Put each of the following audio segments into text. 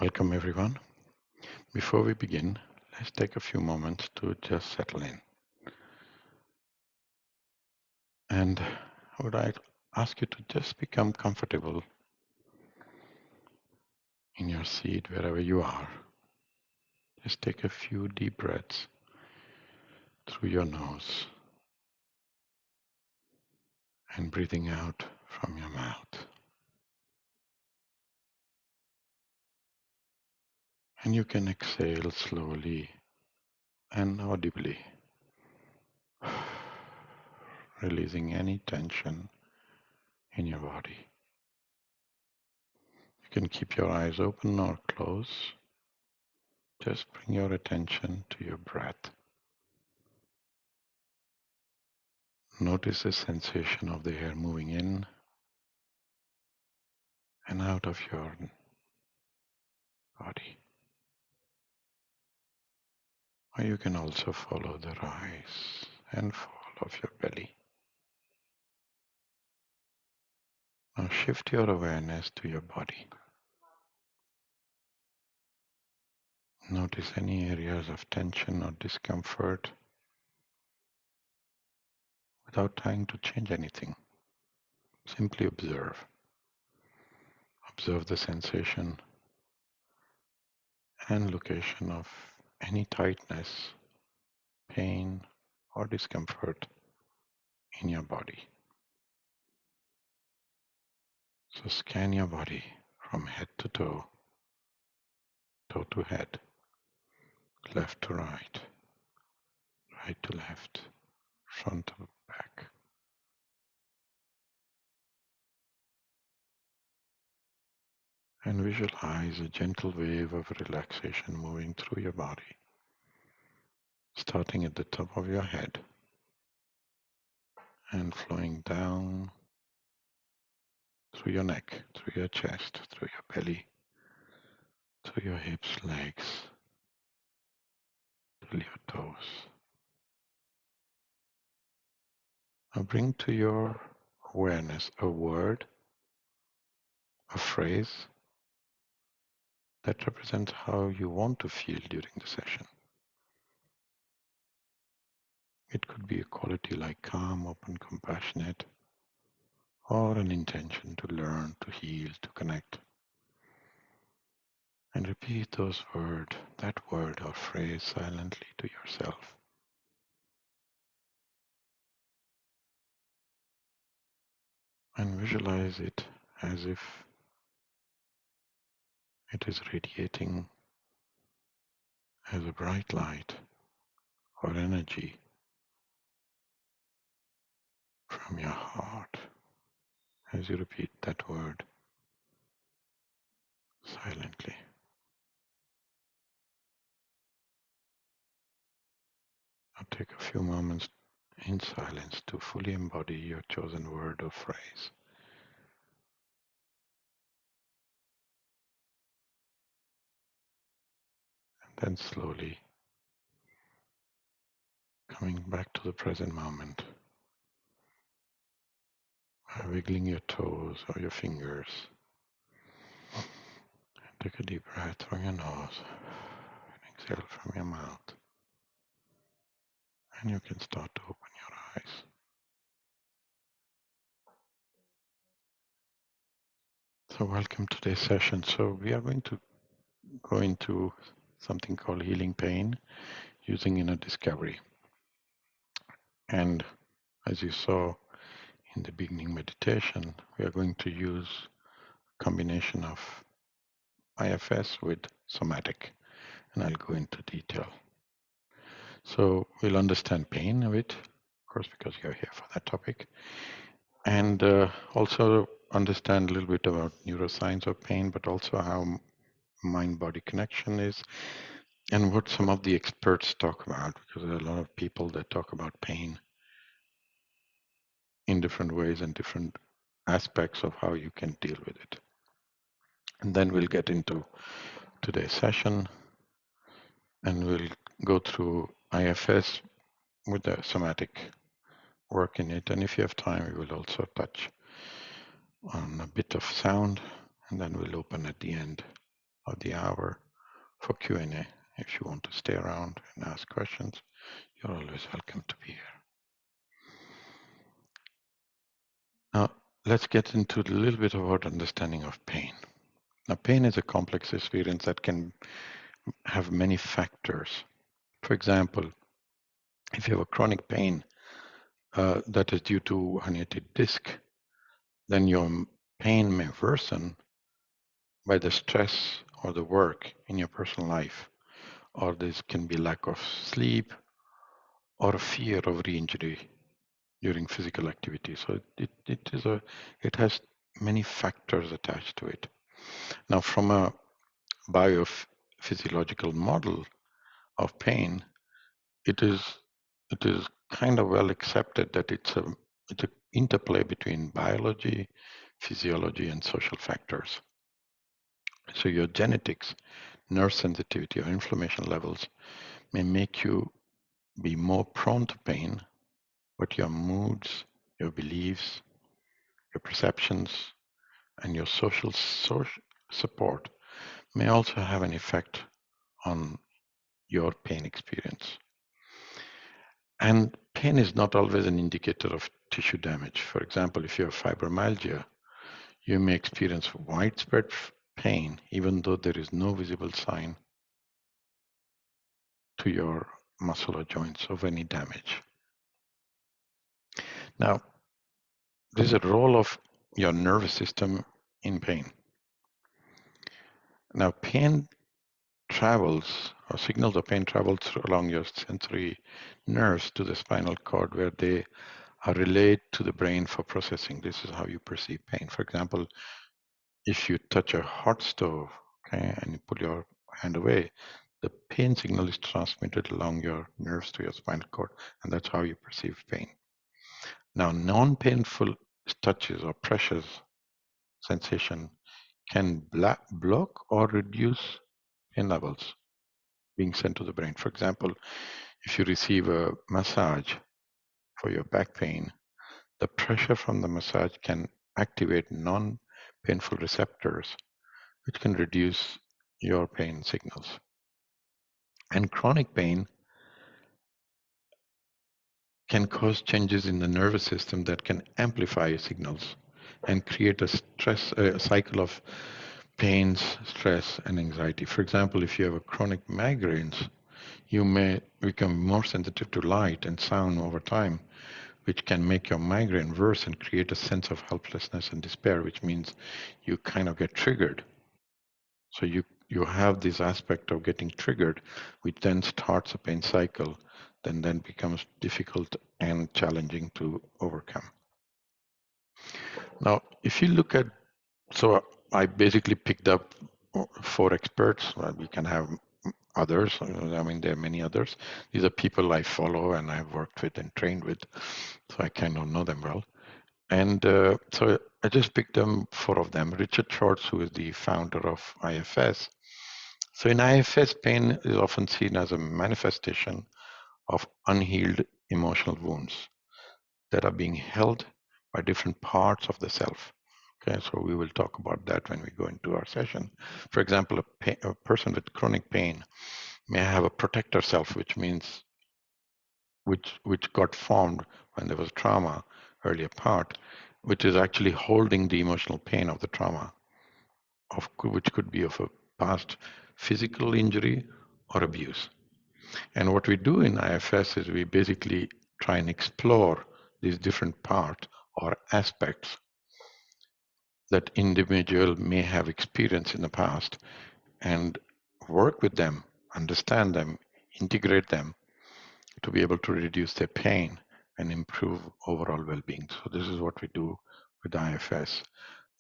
Welcome everyone. Before we begin, let's take a few moments to just settle in. And I would like to ask you to just become comfortable in your seat wherever you are. Just take a few deep breaths through your nose and breathing out from your mouth. And you can exhale slowly and audibly, releasing any tension in your body. You can keep your eyes open or closed. Just bring your attention to your breath. Notice the sensation of the air moving in and out of your body. Or you can also follow the rise and fall of your belly. Now shift your awareness to your body. Notice any areas of tension or discomfort without trying to change anything. Simply observe. Observe the sensation and location of any tightness, pain, or discomfort in your body. So scan your body from head to toe, toe to head, left to right, right to left, front to back. And visualize a gentle wave of relaxation moving through your body, starting at the top of your head and flowing down through your neck, through your chest, through your belly, through your hips, legs, till your toes. Now bring to your awareness a word, a phrase that represents how you want to feel during the session. It could be a quality like calm, open, compassionate, or an intention to learn, to heal, to connect. And repeat that word or phrase silently to yourself. And visualize it as if it is radiating as a bright light or energy from your heart as you repeat that word silently. Now take a few moments in silence to fully embody your chosen word or phrase. And then slowly coming back to the present moment by wiggling your toes or your fingers. Take a deep breath from your nose and exhale from your mouth. And you can start to open your eyes. So welcome to today's session. So we are going to go into something called healing pain using inner discovery. And as you saw in the beginning meditation, we are going to use a combination of IFS with somatic. And I'll go into detail. So we'll understand pain a bit, of course, because you're here for that topic. And also understand a little bit about neuroscience of pain, but also how mind-body connection is, and what some of the experts talk about, because there are a lot of people that talk about pain in different ways and different aspects of how you can deal with it. And then we'll get into today's session, and we'll go through IFS with the somatic work in it. And if you have time, we will also touch on a bit of sound, and then we'll open at the end of the hour for Q&A. If you want to stay around and ask questions, you're always welcome to be here. Now, let's get into a little bit about understanding of pain. Now, pain is a complex experience that can have many factors. For example, if you have a chronic pain that is due to herniated disc, then your pain may worsen by the stress or the work in your personal life, or this can be lack of sleep or a fear of re-injury during physical activity. So it has many factors attached to it. Now, from a biophysiological model of pain, it is kind of well accepted that it's an interplay between biology, physiology, and social factors. So your genetics, nerve sensitivity, or inflammation levels may make you be more prone to pain, but your moods, your beliefs, your perceptions, and your social support may also have an effect on your pain experience. And pain is not always an indicator of tissue damage. For example, if you have fibromyalgia, you may experience widespread pain even though there is no visible sign to your muscle or joints of any damage. Now, there's a role of your nervous system in pain. Now, pain travels, or signals of pain travels along your sensory nerves to the spinal cord, where they are relayed to the brain for processing. This is how you perceive pain. For example, if you touch a hot stove, okay, and you pull your hand away, the pain signal is transmitted along your nerves to your spinal cord, and that's how you perceive pain. Now, non-painful touches or pressures sensation can block or reduce pain levels being sent to the brain. For example, if you receive a massage for your back pain, the pressure from the massage can activate non-painful receptors, which can reduce your pain signals. And chronic pain can cause changes in the nervous system that can amplify signals and create a cycle of pains, stress, and anxiety. For example, if you have a chronic migraines, you may become more sensitive to light and sound over time, which can make your migraine worse and create a sense of helplessness and despair, which means you kind of get triggered. So you have this aspect of getting triggered, which then starts a pain cycle, then becomes difficult and challenging to overcome. Now, if you look at, so I basically picked up 4 experts. Well, we can have others. I mean, there are many others. These are people I follow and I've worked with and trained with, so I kind of know them well. And so I just picked them 4 of them. Richard Schwartz, who is the founder of IFS. So in IFS, pain is often seen as a manifestation of unhealed emotional wounds that are being held by different parts of the self. Okay, so we will talk about that when we go into our session. For example, a person with chronic pain may have a protector self, which means which got formed when there was trauma earlier part, which is actually holding the emotional pain of the trauma, which could be of a past physical injury or abuse. And what we do in IFS is we basically try and explore these different parts or aspects that individual may have experienced in the past and work with them, understand them, integrate them to be able to reduce their pain and improve overall well-being. So this is what we do with IFS.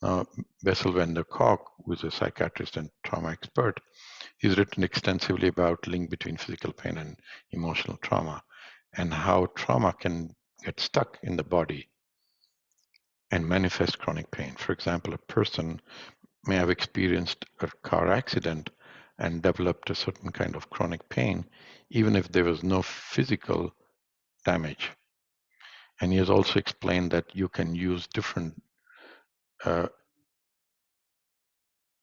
Now, Bessel van der Kolk, who is a psychiatrist and trauma expert, he's written extensively about link between physical pain and emotional trauma and how trauma can get stuck in the body and manifest chronic pain. For example, a person may have experienced a car accident and developed a certain kind of chronic pain, even if there was no physical damage. And he has also explained that you can use different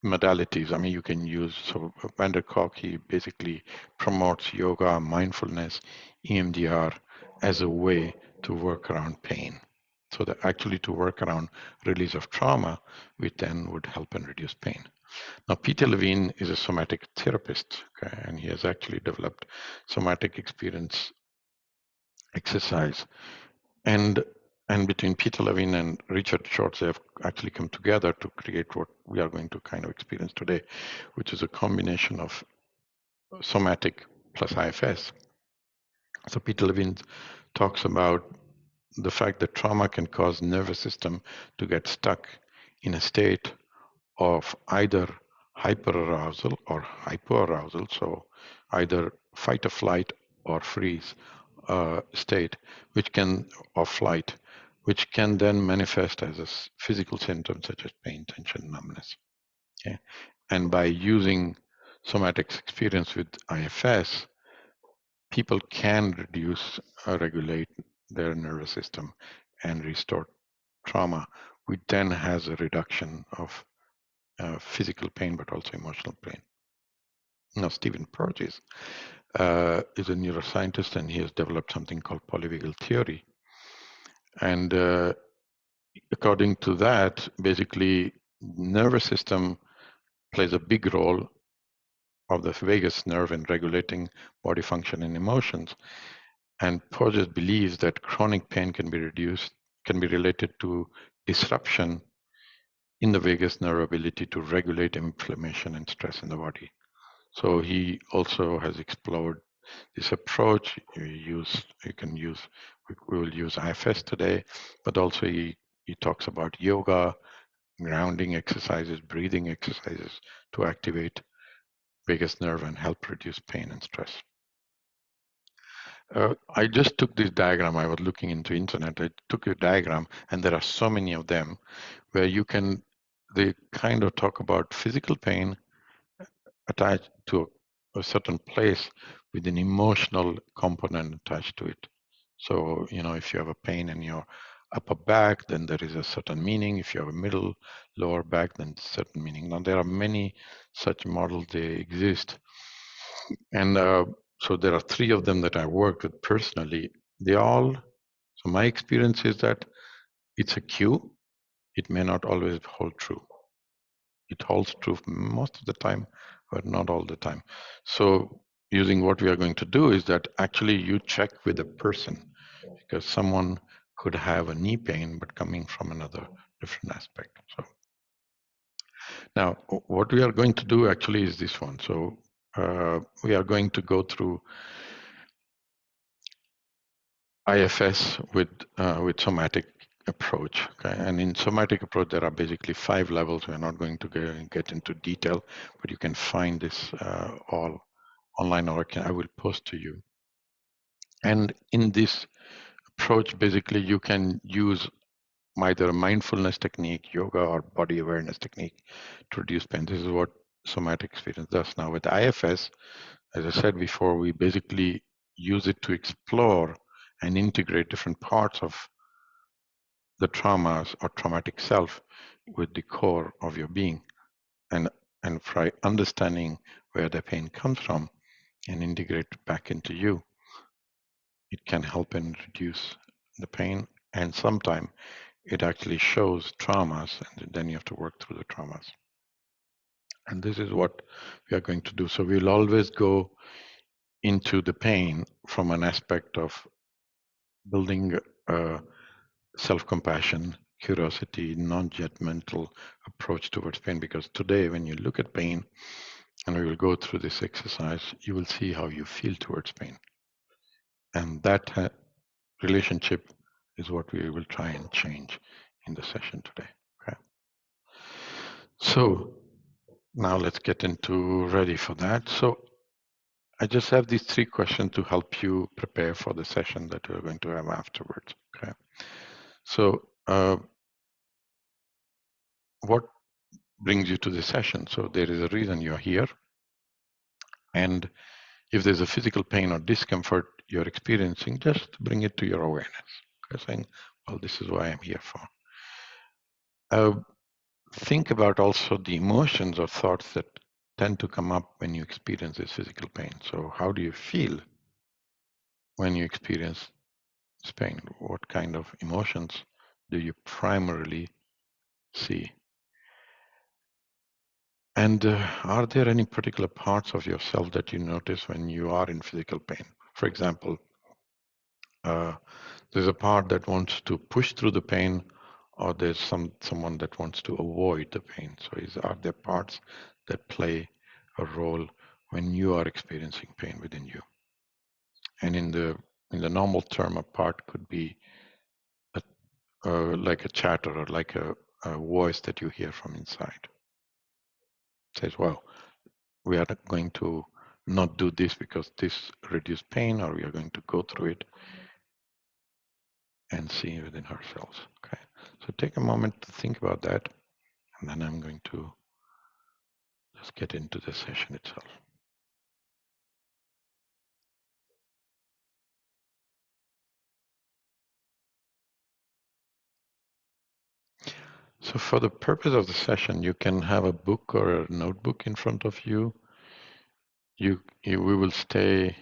modalities. I mean, you can use, so Van der Kolk, he basically promotes yoga, mindfulness, EMDR as a way to work around pain. So that actually to work around release of trauma, which then would help and reduce pain. Now, Peter Levine is a somatic therapist, okay, and he has actually developed somatic experience exercise. And between Peter Levine and Richard Schwartz, they have actually come together to create what we are going to kind of experience today, which is a combination of somatic plus IFS. So Peter Levine talks about the fact that trauma can cause nervous system to get stuck in a state of either hyperarousal or hypoarousal, so either fight or flight or freeze state, which can, or flight, which can then manifest as a physical symptom such as pain, tension, numbness. Okay? And by using somatic experience with IFS, people can reduce or regulate their nervous system and restore trauma, which then has a reduction of physical pain, but also emotional pain. Now, Stephen Porges is a neuroscientist, and he has developed something called polyvagal theory. And according to that, basically, nervous system plays a big role of the vagus nerve in regulating body function and emotions. And Porges believes that chronic pain can be related to disruption in the vagus nerve ability to regulate inflammation and stress in the body. So he also has explored this approach. We will use IFS today, but also he talks about yoga, grounding exercises, breathing exercises to activate vagus nerve and help reduce pain and stress. I just took this diagram. I was looking into internet. I took a diagram, and there are so many of them where they kind of talk about physical pain attached to a certain place with an emotional component attached to it. So, if you have a pain in your upper back, then there is a certain meaning. If you have a middle, lower back, then certain meaning. Now, there are many such models, they exist. And so there are three of them that I worked with personally. So my experience is that it's a cue. It may not always hold true. It holds true most of the time, but not all the time. So using what we are going to do is that actually you check with a person, because someone could have a knee pain, but coming from another different aspect. So now what we are going to do actually is this one. So we are going to go through IFS with somatic approach. Okay, and in somatic approach, there are basically 5 levels. We're not going to get into detail, but you can find this all online, or I will post to you. And in this approach, basically, you can use either a mindfulness technique, yoga, or body awareness technique to reduce pain. This is what somatic experience does. Now, with IFS, as I said before, we basically use it to explore and integrate different parts of the traumas or traumatic self with the core of your being, and by understanding where the pain comes from and integrate it back into you, it can help and reduce the pain. And sometimes it actually shows traumas, and then you have to work through the traumas. And this is what we are going to do. So we'll always go into the pain from an aspect of building self-compassion, curiosity, non-judgmental approach towards pain. Because today, when you look at pain, and we will go through this exercise, you will see how you feel towards pain. And that relationship is what we will try and change in the session today. Okay. So now let's get into ready for that. So I just have these 3 questions to help you prepare for the session that we're going to have afterwards. Okay. So what brings you to the session? So there is a reason you're here. And if there's a physical pain or discomfort you're experiencing, just bring it to your awareness. Okay, saying, well, this is what I'm here for. think about also the emotions or thoughts that tend to come up when you experience this physical pain. So how do you feel when you experience this pain? What kind of emotions do you primarily see? And are there any particular parts of yourself that you notice when you are in physical pain? For example, uh, there's a part that wants to push through the pain, or there's someone that wants to avoid the pain. So are there parts that play a role when you are experiencing pain within you? And in the normal term, a part could be a, like a chatter or like a voice that you hear from inside. It says, well, we are going to not do this because this reduces pain, or we are going to go through it and see within ourselves. Okay. So take a moment to think about that, and then I'm going to just get into the session itself. So for the purpose of the session, you can have a book or a notebook in front of you. You stay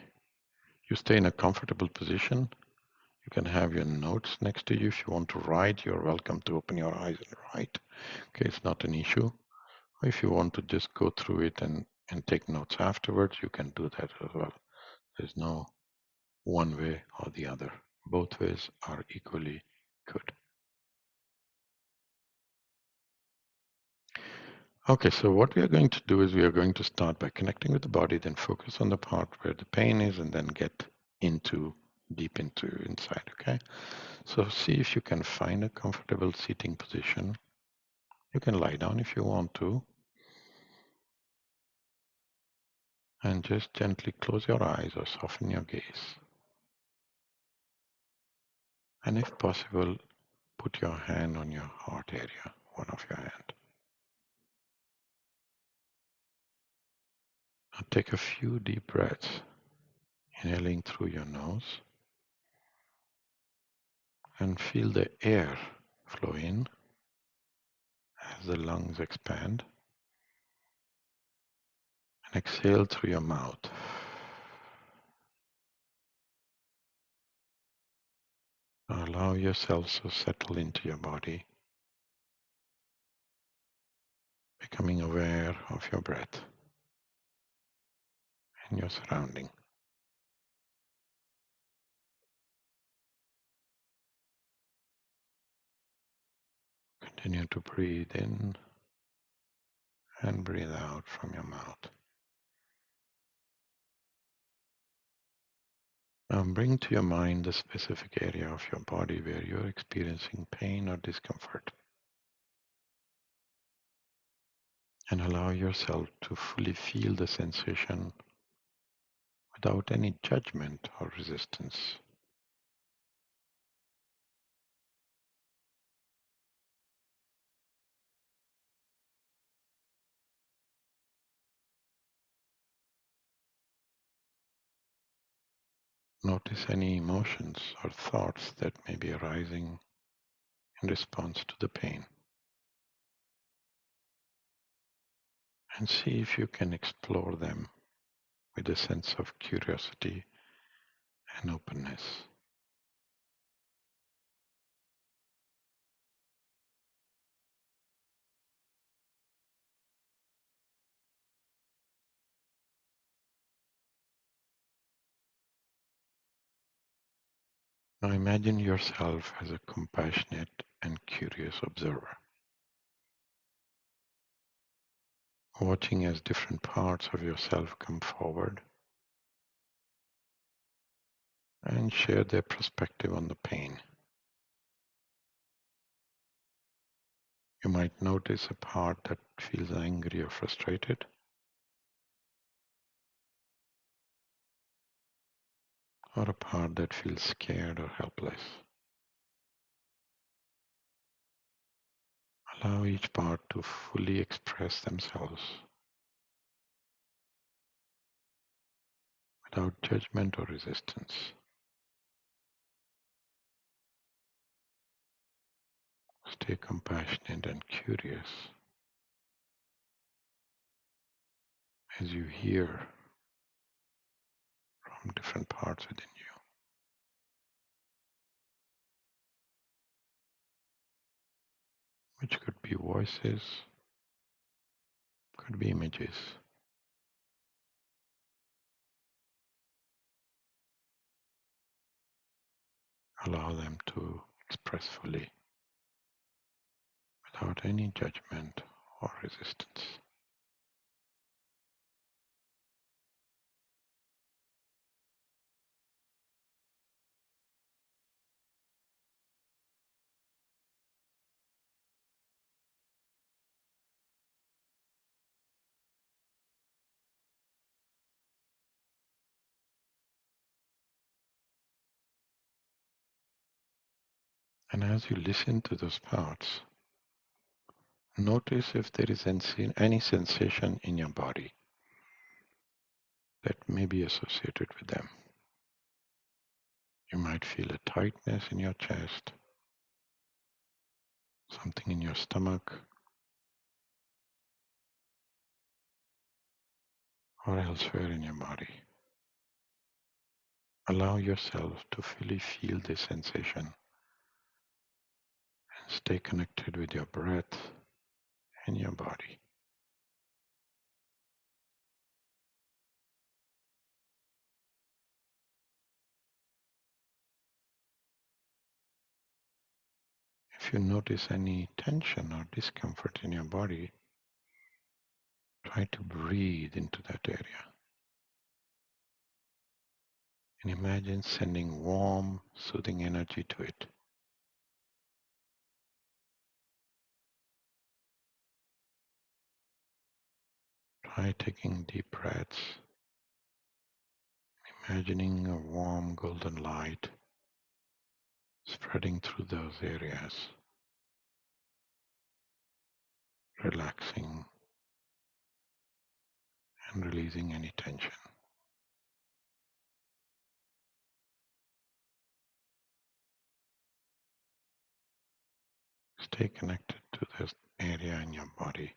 in a comfortable position. You can have your notes next to you. If you want to write, you're welcome to open your eyes and write. Okay, it's not an issue. Or if you want to just go through it and take notes afterwards, you can do that as well. There's no one way or the other. Both ways are equally good. Okay, so what we are going to do is we are going to start by connecting with the body, then focus on the part where the pain is, and then get deep into inside. Okay, so see if you can find a comfortable seating position. You can lie down if you want to, and just gently close your eyes or soften your gaze. And if possible, put your hand on your heart area, one of your hand. Now take a few deep breaths, inhaling through your nose, and feel the air flow in as the lungs expand, and exhale through your mouth. Now allow yourself to settle into your body, becoming aware of your breath and your surrounding. Continue to breathe in and breathe out from your mouth. Now bring to your mind the specific area of your body where you're experiencing pain or discomfort, and allow yourself to fully feel the sensation without any judgment or resistance. Notice any emotions or thoughts that may be arising in response to the pain, and see if you can explore them with a sense of curiosity and openness. Now imagine yourself as a compassionate and curious observer, watching as different parts of yourself come forward and share their perspective on the pain. You might notice a part that feels angry or frustrated, or a part that feels scared or helpless. Allow each part to fully express themselves without judgment or resistance. Stay compassionate and curious. as you hear from different parts within you, which could be voices, could be images. Allow them to express fully without any judgment or resistance. And as you listen to those parts, notice if there is any sensation in your body that may be associated with them. You might feel a tightness in your chest, something in your stomach, or elsewhere in your body. Allow yourself to fully feel this sensation and stay connected with your breath and your body. If you notice any tension or discomfort in your body, try to breathe into that area and imagine sending warm, soothing energy to it. Try taking deep breaths, imagining a warm golden light spreading through those areas, relaxing and releasing any tension. Stay connected to this area in your body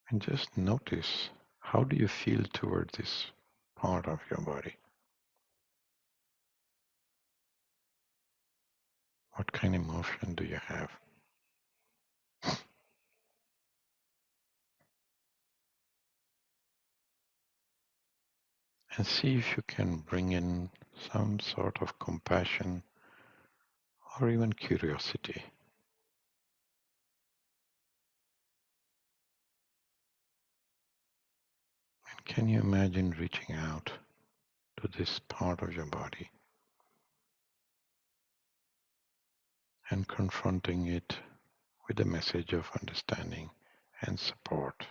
and just notice, how do you feel toward this part of your body? What kind of emotion do you have? And see if you can bring in some sort of compassion or even curiosity. And can you imagine reaching out to this part of your body and confronting it with a message of understanding and support?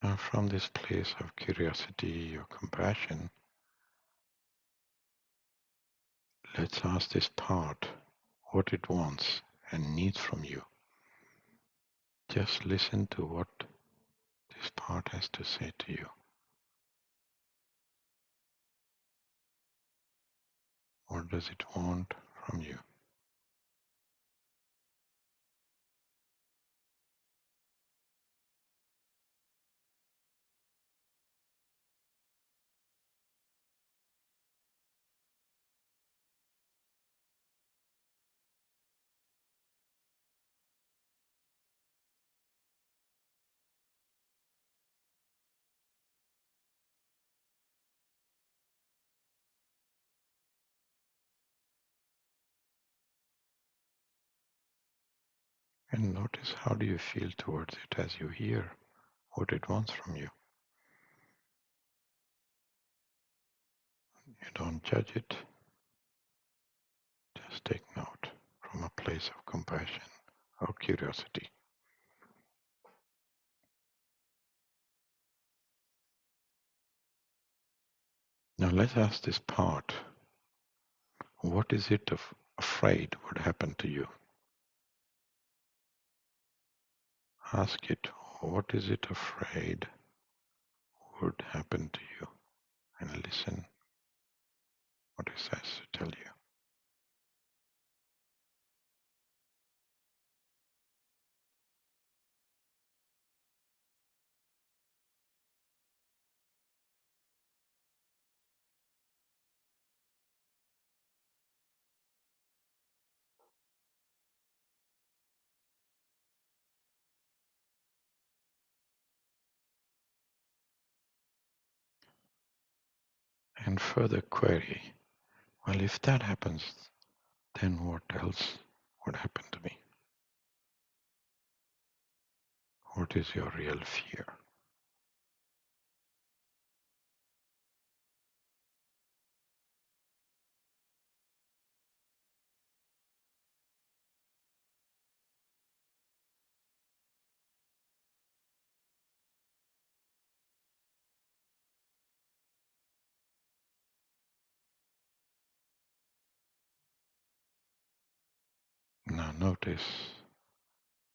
Now, from this place of curiosity or compassion, let's ask this part what it wants and needs from you. Just listen to what this part has to say to you. What does it want from you? And notice, how do you feel towards it as you hear what it wants from you? You don't judge it, just take note from a place of compassion or curiosity. Now let's ask this part, what is it afraid would happen to you? Ask it, what is it afraid would happen to you? and listen what it says to tell you. And further query, well, if that happens, then what else would happen to me? What is your real fear? Now notice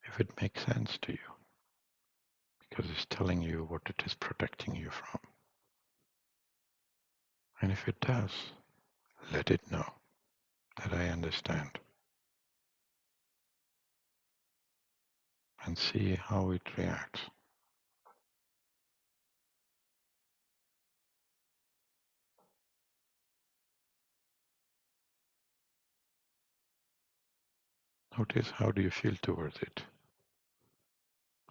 if it makes sense to you, because it's telling you what it is protecting you from. And if it does, let it know that I understand and see how it reacts. Notice how do you feel towards it.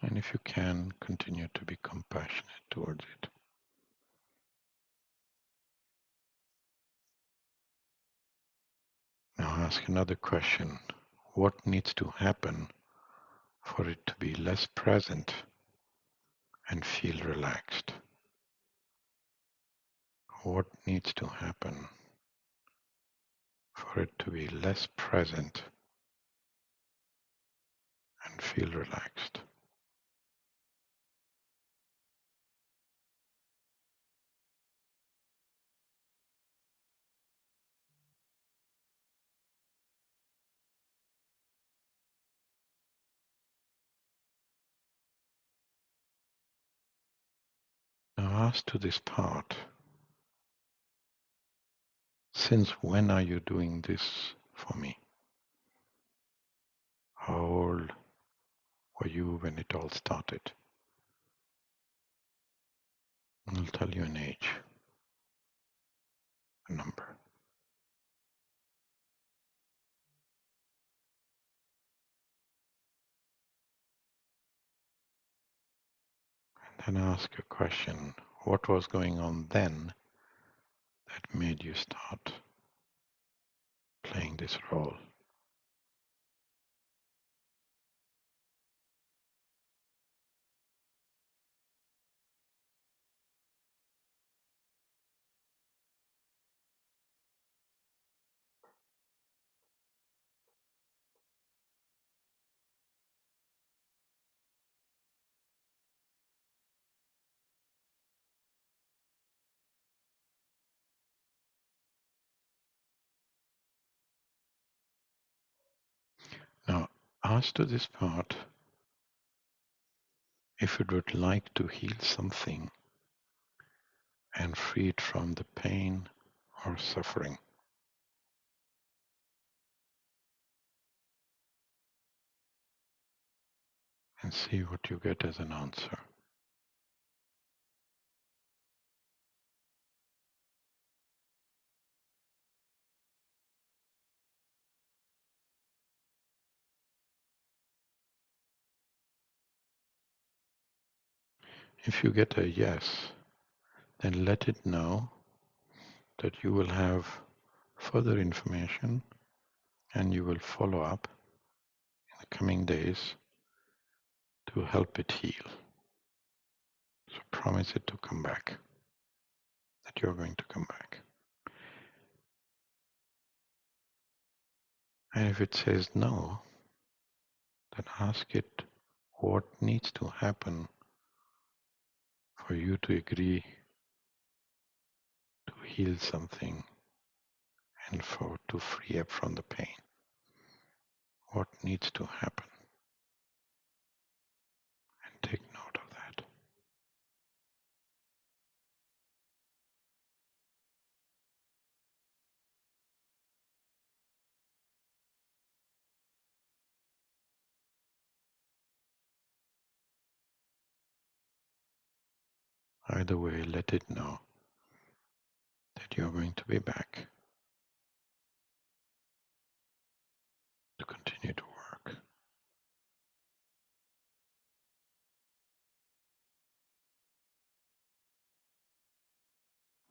And if you can, continue to be compassionate towards it. Now ask another question. What needs to happen for it to be less present and feel relaxed? What needs to happen for it to be less present and feel relaxed? Now ask to this part, since when are you doing this for me? How old were you when it all started? I'll tell you an age, a number. Then ask a question. What was going on then that made you start playing this role? Now, ask to this part if it would like to heal something and free it from the pain or suffering, and see what you get as an answer. If you get a yes, then let it know that you will have further information and you will follow up in the coming days to help it heal. So promise it to come back, that you're going to come back. And if it says no, then ask it what needs to happen for you to agree to heal something and for to free up from the pain. What needs to happen? And take note of that. Either way, let it know that you're going to be back to continue to work.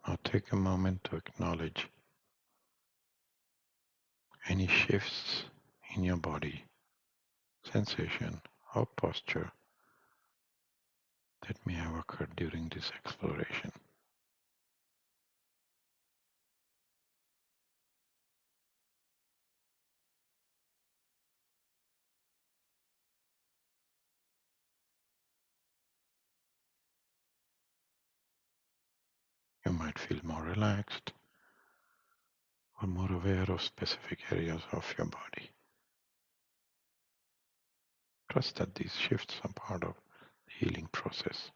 Now take a moment to acknowledge any shifts in your body, sensation, or posture that may have occurred during this exploration. You might feel more relaxed or more aware of specific areas of your body. Trust that these shifts are part of the healing process.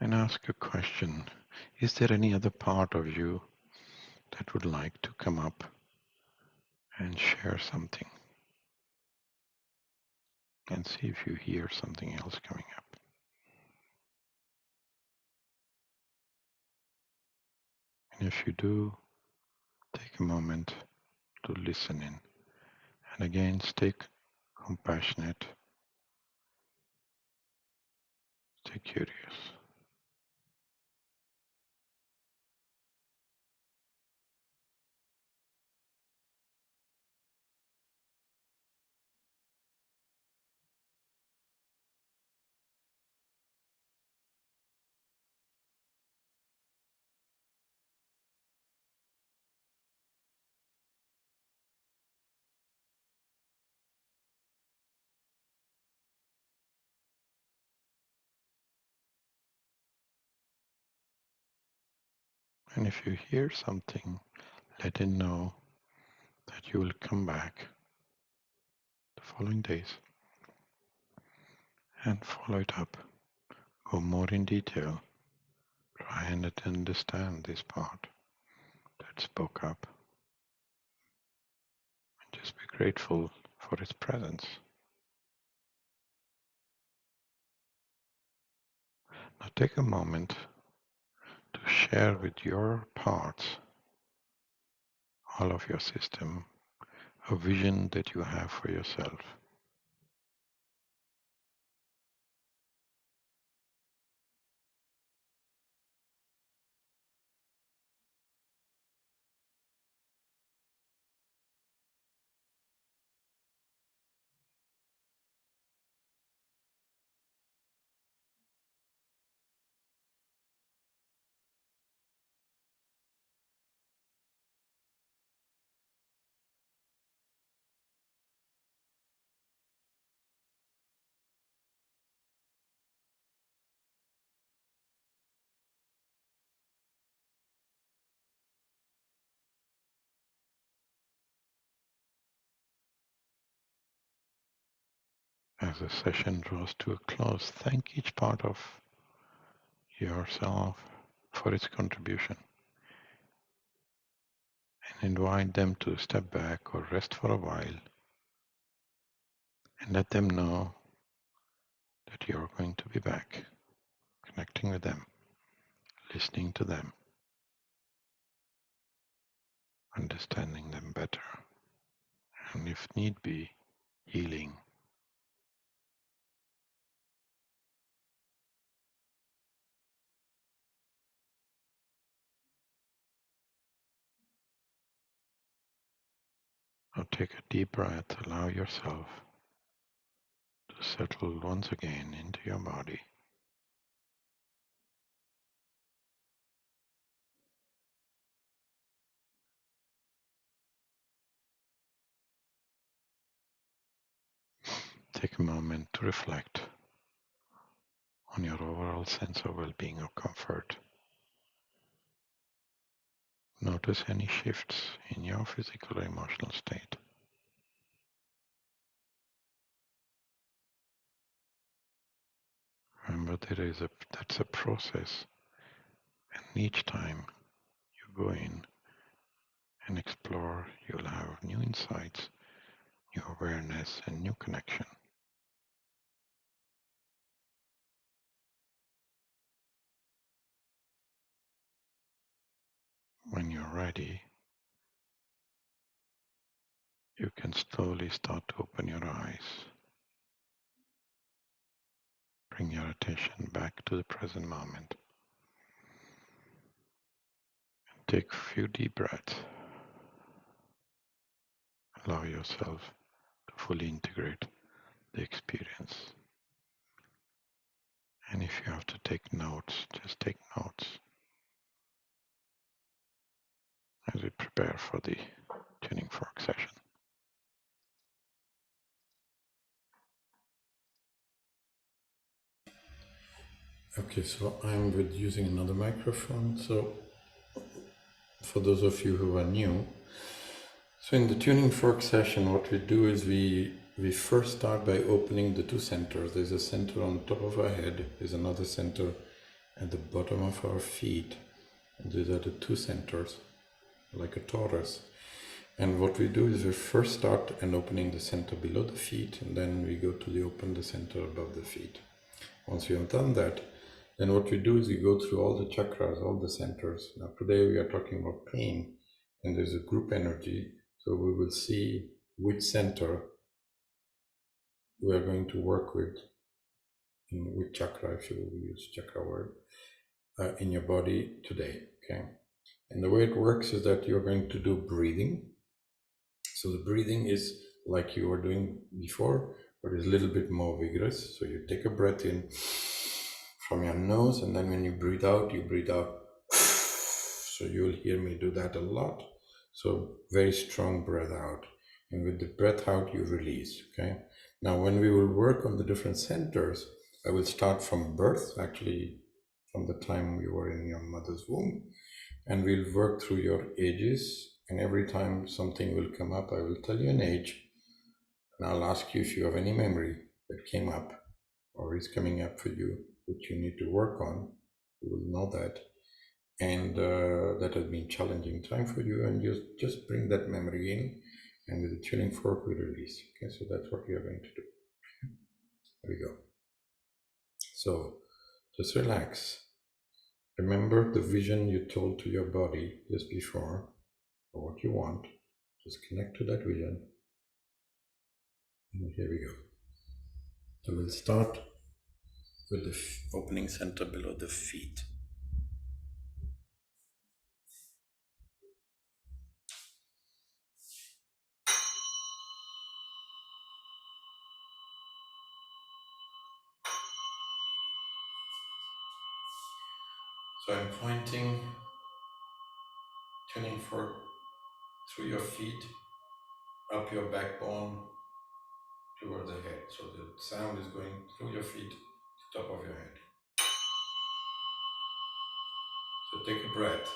And ask a question. Is there any other part of you that would like to come up and share something? And see if you hear something else coming up. And if you do, take a moment to listen in. And again, stay compassionate, stay curious. And if you hear something, let it know that you will come back the following days and follow it up. Go more in detail. Try and understand this part that spoke up. And just be grateful for its presence. Now take a moment to share with your parts, all of your system, a vision that you have for yourself. As the session draws to a close, thank each part of yourself for its contribution and invite them to step back or rest for a while and let them know that you're going to be back, connecting with them, listening to them, understanding them better, and if need be, healing. Now take a deep breath, allow yourself to settle once again into your body. Take a moment to reflect on your overall sense of well-being or comfort. Notice any shifts in your physical or emotional state. Remember, that's a process, and each time you go in and explore, you'll have new insights, new awareness, and new connection. When you're ready, you can slowly start to open your eyes. Bring your attention back to the present moment. Take a few deep breaths. Allow yourself to fully integrate the experience. And if you have to take notes, just take notes as we prepare for the tuning fork session. Okay, so I'm using another microphone. So for those of you who are new, so in the tuning fork session, what we do is we first start by opening the two centers. There's a center on top of our head. There's another center at the bottom of our feet. And these are the two centers, like a torus. And what we do is we first start and opening the center below the feet, and then we go to open the center above the feet. Once we have done that, then what we do is we go through all the chakras, all the centers. Now today we are talking about pain, and there's a group energy, so we will see which center we are going to work with, in which chakra, if you will use chakra word, in your body today, okay? And the way it works is that you're going to do breathing. So the breathing is like you were doing before, but it's a little bit more vigorous. So you take a breath in from your nose, and then when you breathe out, you breathe out. So you'll hear me do that a lot. So very strong breath out. And with the breath out, you release, okay? Now, when we will work on the different centers, I will start from birth, actually from the time you were in your mother's womb, and we'll work through your ages. And every time something will come up, I will tell you an age, and I'll ask you if you have any memory that came up or is coming up for you, which you need to work on. You will know that. And that has been challenging time for you, and you just bring that memory in, and with the tuning fork we release. Okay, so that's what we are going to do. There we go. So just relax. Remember the vision you told to your body just before, or what you want. Just connect to that vision. And here we go. So we'll start with the opening center below the feet. So I'm pointing, tuning fork through your feet, up your backbone, toward the head. So the sound is going through your feet to the top of your head. So take a breath.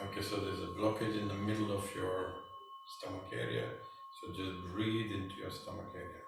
Okay, so there's a blockage in the middle of your stomach area. So just breathe into your stomach area.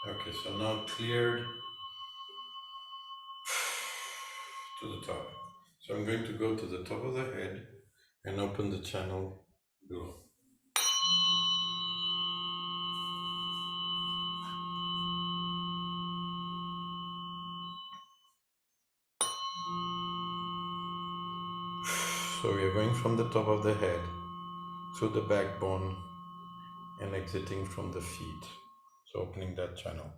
Okay, so now cleared to the top. So I'm going to go to the top of the head and open the channel below. So we are going from the top of the head through the backbone and exiting from the feet. So opening that channel.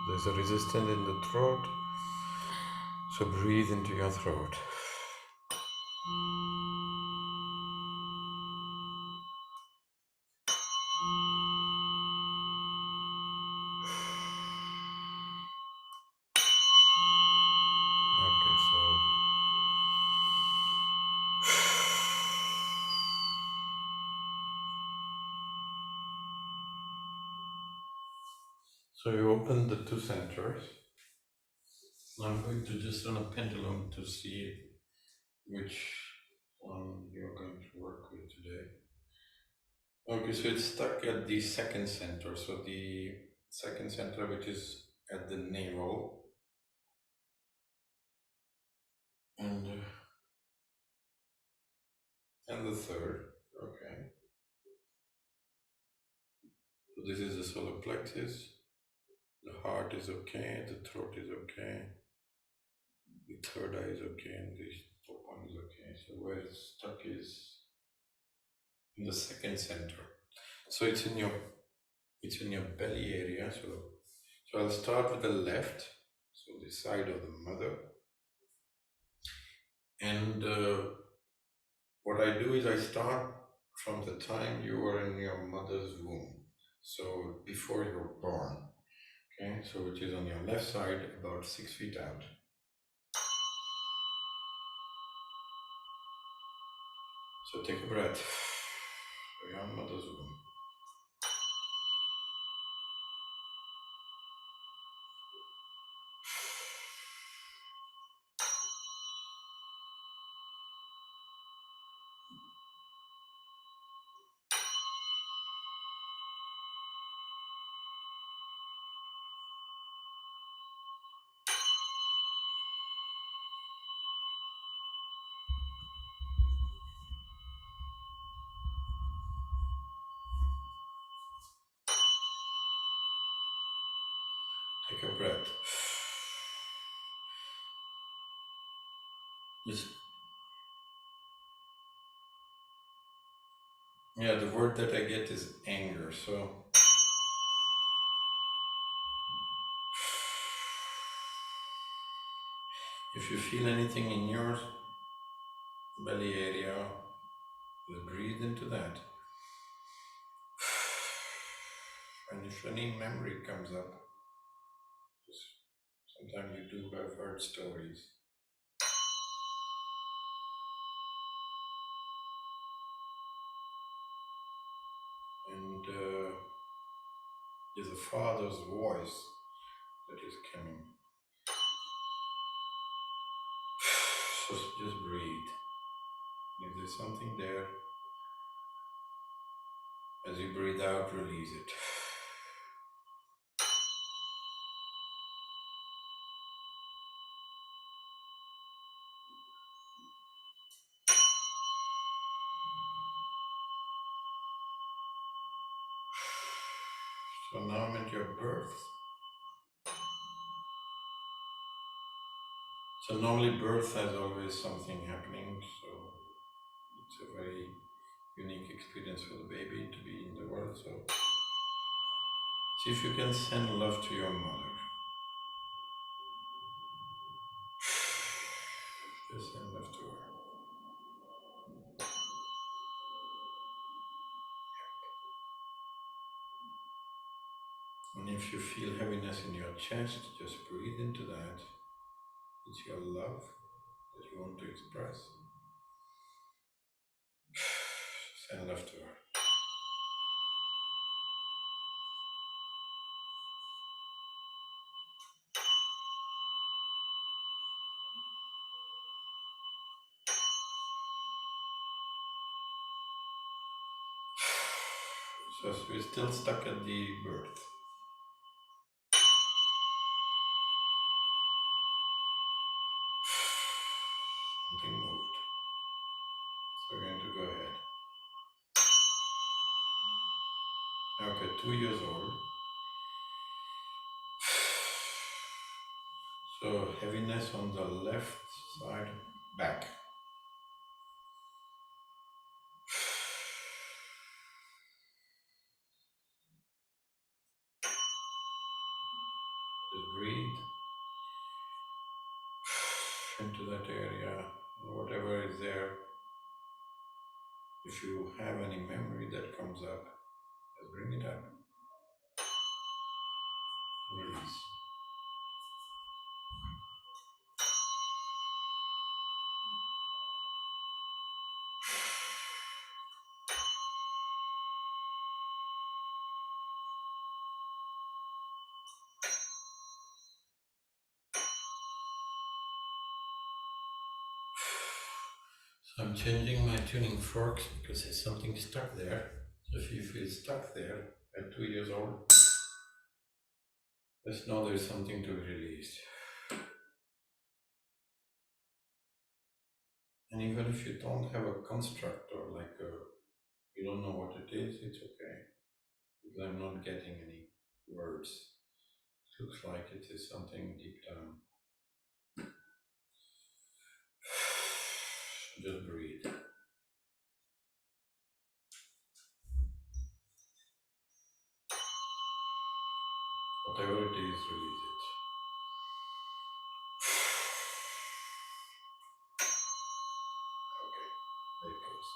There's a resistance in the throat, so breathe into your throat. Okay, so you open the two centers. I'm going to just run a pendulum to see which one you're going to work with today. Okay, so it's stuck at the second center. So the second center, which is at the navel, and the third. Okay. So this is the solar plexus. The heart is okay. The throat is okay. The third eye is okay, and the top one is okay. So where it's stuck is in the second center. So it's in your belly area. So I'll start with the left, so the side of the mother, and what I do is I start from the time you were in your mother's womb, so before you were born. Okay, so which is on your left side, about 6 feet out. So take a breath. Your mother's womb. Take a breath. Yes. Yeah, the word that I get is anger. So if you feel anything in your belly area, just breathe into that. And if any memory comes up, sometimes you do have heard stories. And there's a father's voice that is coming. So just breathe. If there's something there, as you breathe out, release it. So now I'm at your birth. So normally birth has always something happening, so it's a very unique experience for the baby to be in the world. So see if you can send love to your mother. Just send love to her. And if you feel heaviness in your chest, just breathe into that. It's your love that you want to express. Send love to her. So we're still stuck at the birth. Something moved. So we're going to go ahead. Okay, 2 years old. So heaviness on the left side back. Just breathe into that area, whatever is there. If you have any memory that comes up, just bring it up. Release. So I'm changing my tuning forks because there's something stuck there. So if you feel stuck there at 2 years old, just know there's something to be released. And even if you don't have a construct or you don't know what it is, it's okay. Because I'm not getting any words. It looks like it is something deep down. Just breathe. Whatever it is, release it. Okay, there it goes.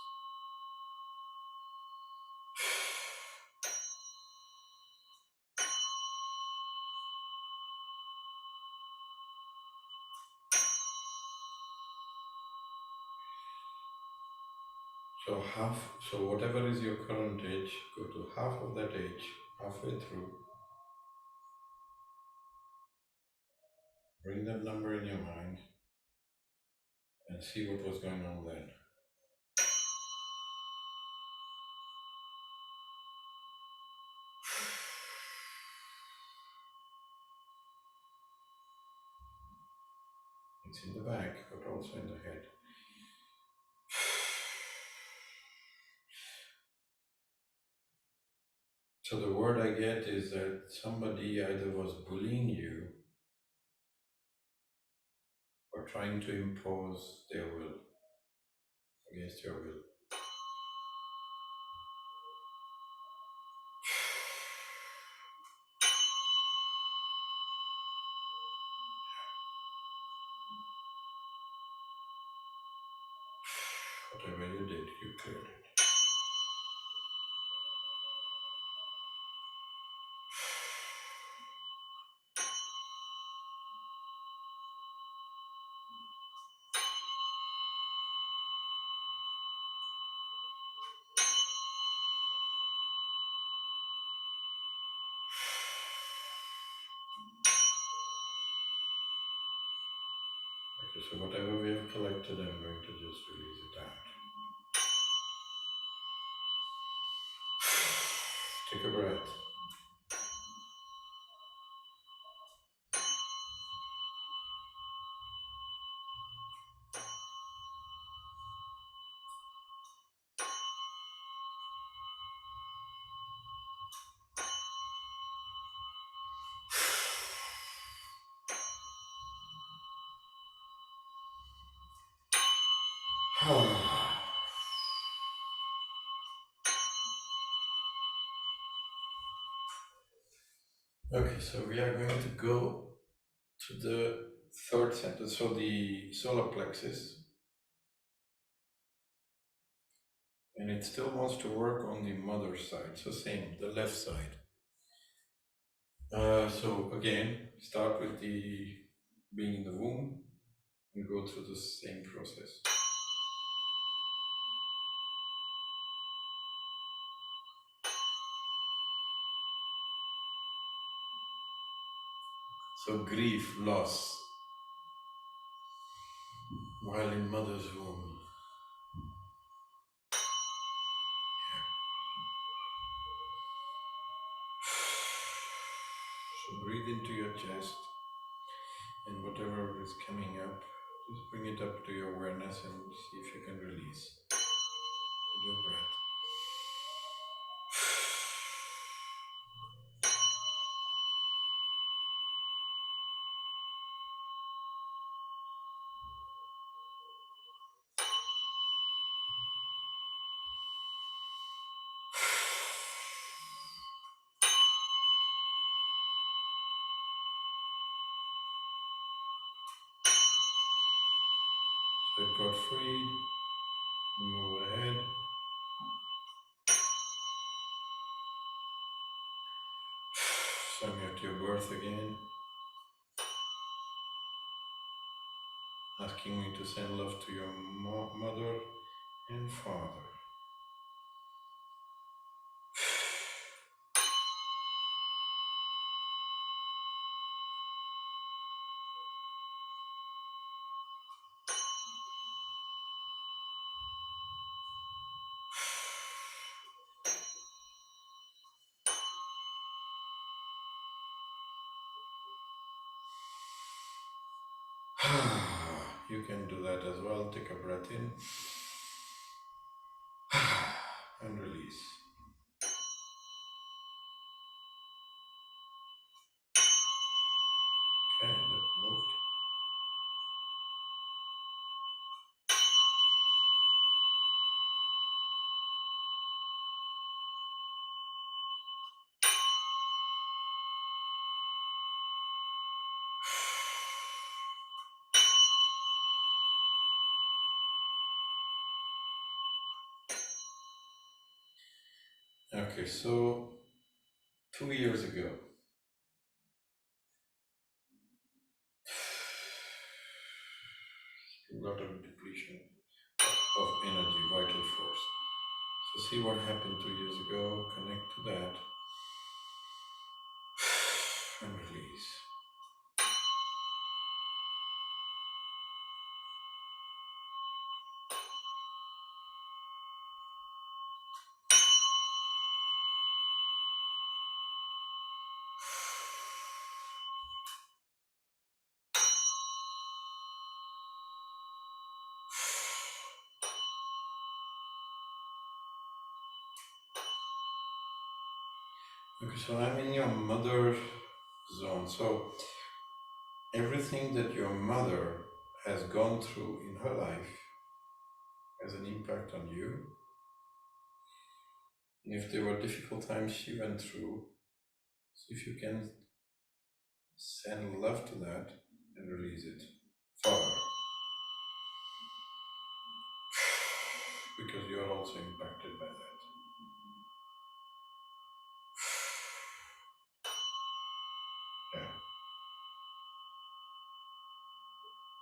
So whatever is your current age, go to half of that age, halfway through. Bring that number in your mind and see what was going on then. It's in the back, but also in the head. So the word I get is that somebody either was bullying you or trying to impose their will against your will. Whatever you did, you cleared it. Okay, so whatever we have collected, I'm going to just release it out. Take a breath. Okay, so we are going to go to the third center, so the solar plexus. And it still wants to work on the mother side, so same, the left side. So again, start with the being in the womb and go through the same process. So grief, loss, while in mother's womb. So breathe into your chest, and whatever is coming up, just bring it up to your awareness and see if you can release with your breath. got freed. Move ahead. Send me at your birth again. Asking me to send love to your mother and father. You can do that as well. Take a breath in and release. Okay, that moved. Okay, so 2 years ago, a lot of depletion of energy, vital force. So see what happened 2 years ago, connect to that, and release. Okay, so I'm in your mother zone. So everything that your mother has gone through in her life has an impact on you. And if there were difficult times she went through, see if you can send love to that and release it. Father, because you're also impacted by that. Yeah.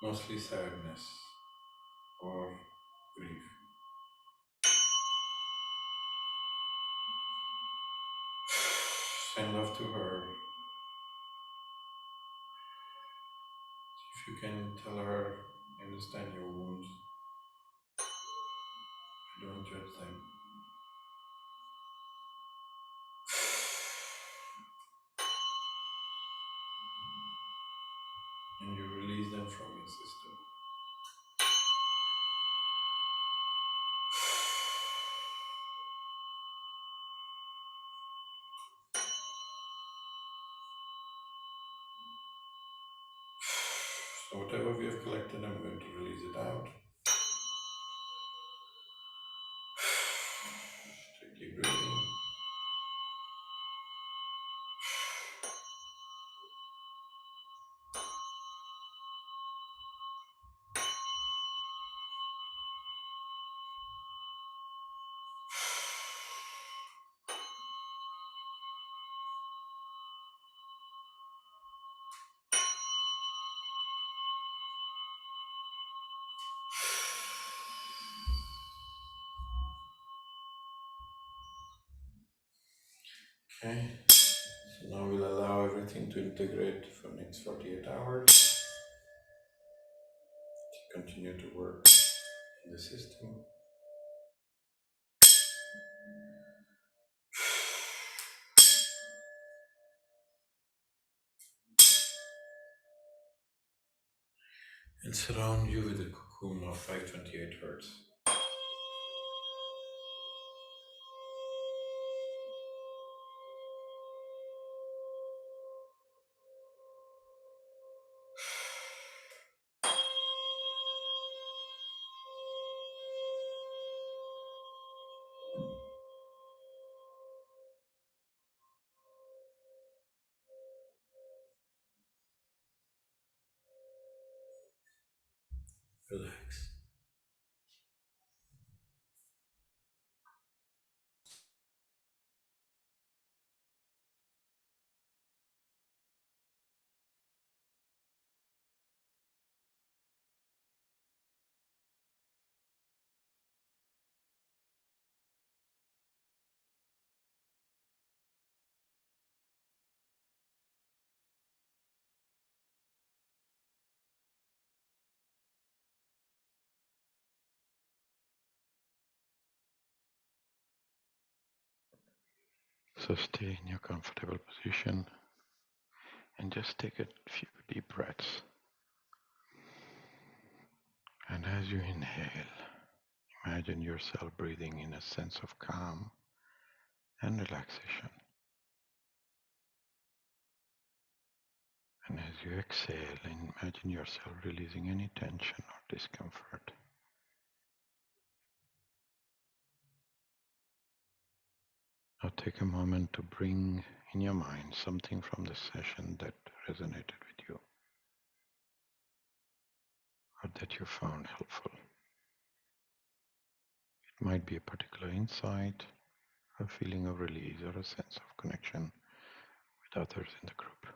Mostly sadness or grief. Send love to her. If you can tell her, I understand your wounds. I don't judge them. And you release them from your system. So whatever we have collected, I'm going to release it out. Take deep breathing. Okay. So now we'll allow everything to integrate for the next 48 hours. To continue to work in the system. And surround you with a cocoon of 528 hertz. Relax. So stay in your comfortable position and just take a few deep breaths. And as you inhale, imagine yourself breathing in a sense of calm and relaxation. And as you exhale, imagine yourself releasing any tension or discomfort. Now take a moment to bring in your mind something from the session that resonated with you or that you found helpful. It might be a particular insight, a feeling of release, or a sense of connection with others in the group.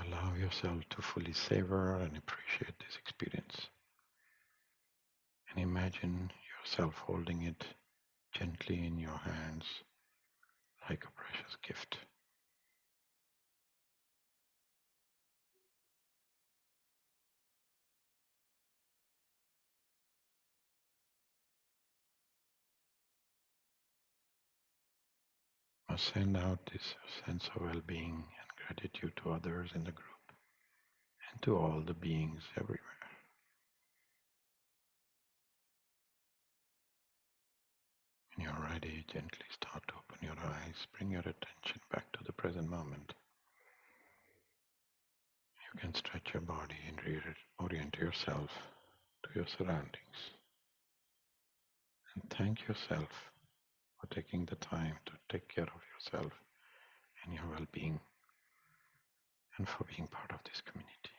Allow yourself to fully savor and appreciate this experience. And imagine yourself holding it gently in your hands like a precious gift. Now send out this sense of well-being and gratitude to others in the group and to all the beings everywhere. When you're ready, gently start to open your eyes. Bring your attention back to the present moment. You can stretch your body and reorient yourself to your surroundings. And thank yourself for taking the time to take care of yourself and your well-being and for being part of this community.